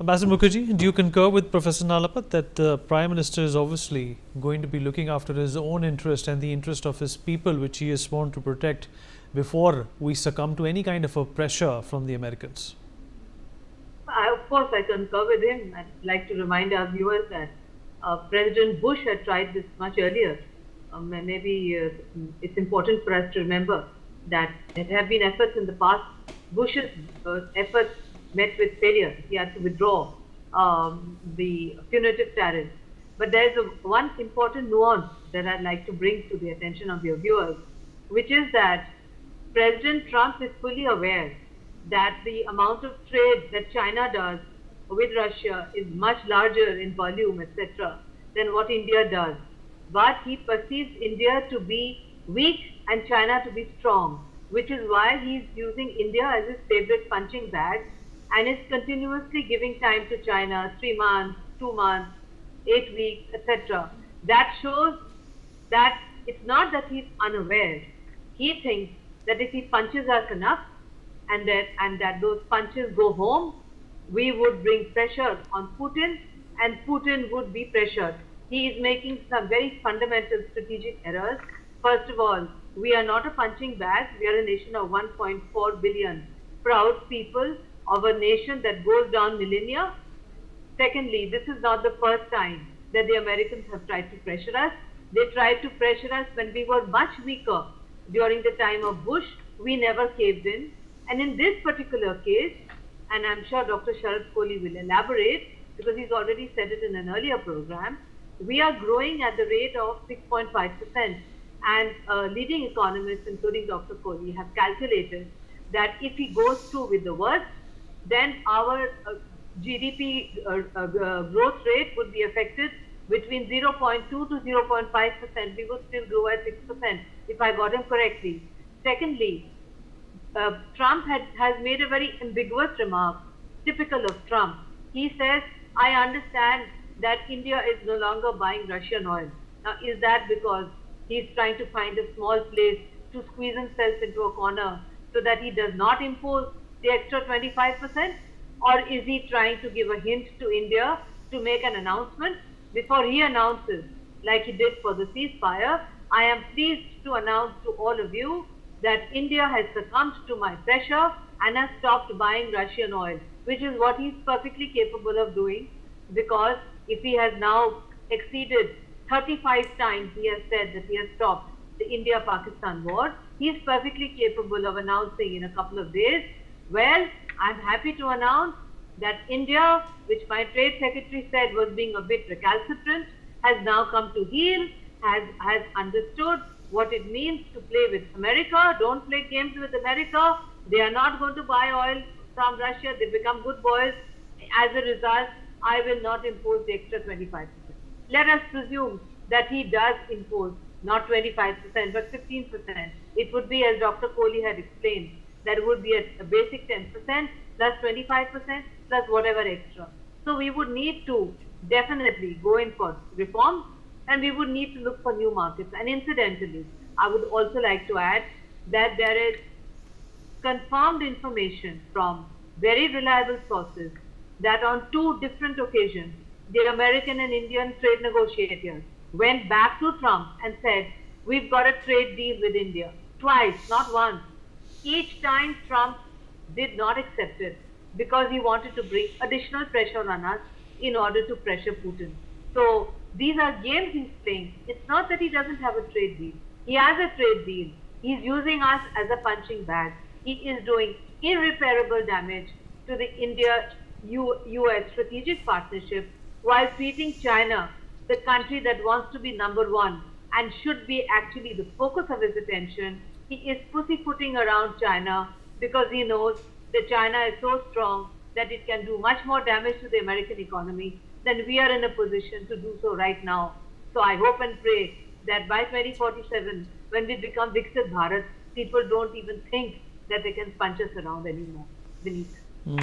Ambassador Mukherjee, do you concur with Professor Nalapat that the Prime Minister is obviously going to be looking after his own interest and the interest of his people, which he has sworn to protect, before we succumb to any kind of a pressure from the Americans? Of course, I concur with him. I'd like to remind our viewers that President Bush had tried this much earlier. Maybe it's important for us to remember that there have been efforts in the past. Bush's efforts met with failure. He had to withdraw the punitive tariffs. But there is one important nuance that I'd like to bring to the attention of your viewers, which is that President Trump is fully aware that the amount of trade that China does with Russia is much larger in volume, etc., than what India does. But he perceives India to be weak and China to be strong, which is why he's using India as his favorite punching bag and is continuously giving time to China, 3 months, 2 months, 8 weeks, etc. That shows that it's not that he's unaware. He thinks that if he punches us enough, and that those punches go home, we would bring pressure on Putin and Putin would be pressured. He is making some very fundamental strategic errors. First of all, we are not a punching bag. We are a nation of 1.4 billion proud people of a nation that goes down millennia. Secondly, this is not the first time that the Americans have tried to pressure us. They tried to pressure us when we were much weaker during the time of Bush. We never caved in. And in this particular case, and I'm sure Dr. Sharad Kohli will elaborate because he's already said it in an earlier program, we are growing at the rate of 6.5%. And leading economists, including Dr. Kohli, have calculated that if he goes through with the worst, then our GDP growth rate would be affected between 0.2 to 0.5%. We would still grow at 6%, if I got him correctly. Secondly, Trump has made a very ambiguous remark, typical of Trump. He says, I understand that India is no longer buying Russian oil. Now, is that because he's trying to find a small place to squeeze himself into a corner so that he does not impose the extra 25%? Or is he trying to give a hint to India to make an announcement before he announces, like he did for the ceasefire? I am pleased to announce to all of you that India has succumbed to my pressure and has stopped buying Russian oil, which is what he's perfectly capable of doing, because if he has now exceeded 35 times, he has said that he has stopped the India-Pakistan war, he is perfectly capable of announcing in a couple of days, well, I'm happy to announce that India, which my trade secretary said was being a bit recalcitrant, has now come to heel, has understood what it means to play with America. Don't play games with America. They are not going to buy oil from Russia. They become good boys. As a result, I will not impose the extra 25%. Let us presume that he does impose not 25%, but 15%. It would be, as Dr. Kohli had explained, that it would be a basic 10% plus 25% plus whatever extra. So we would need to definitely go in for reforms, and we would need to look for new markets. And incidentally, I would also like to add that there is confirmed information from very reliable sources that on 2 different occasions, the American and Indian trade negotiators went back to Trump and said, we've got a trade deal with India. Twice, not once. Each time Trump did not accept it because he wanted to bring additional pressure on us in order to pressure Putin. So these are games he's playing. It's not that he doesn't have a trade deal. He has a trade deal. He's using us as a punching bag. He is doing irreparable damage to the India-US strategic partnership while treating China, the country that wants to be number one and should be actually the focus of his attention. He is pussyfooting around China because he knows that China is so strong that it can do much more damage to the American economy than we are in a position to do so right now. So I hope and pray that by 2047, when we become Viksit Bharat, people don't even think that they can punch us around anymore. Vineet.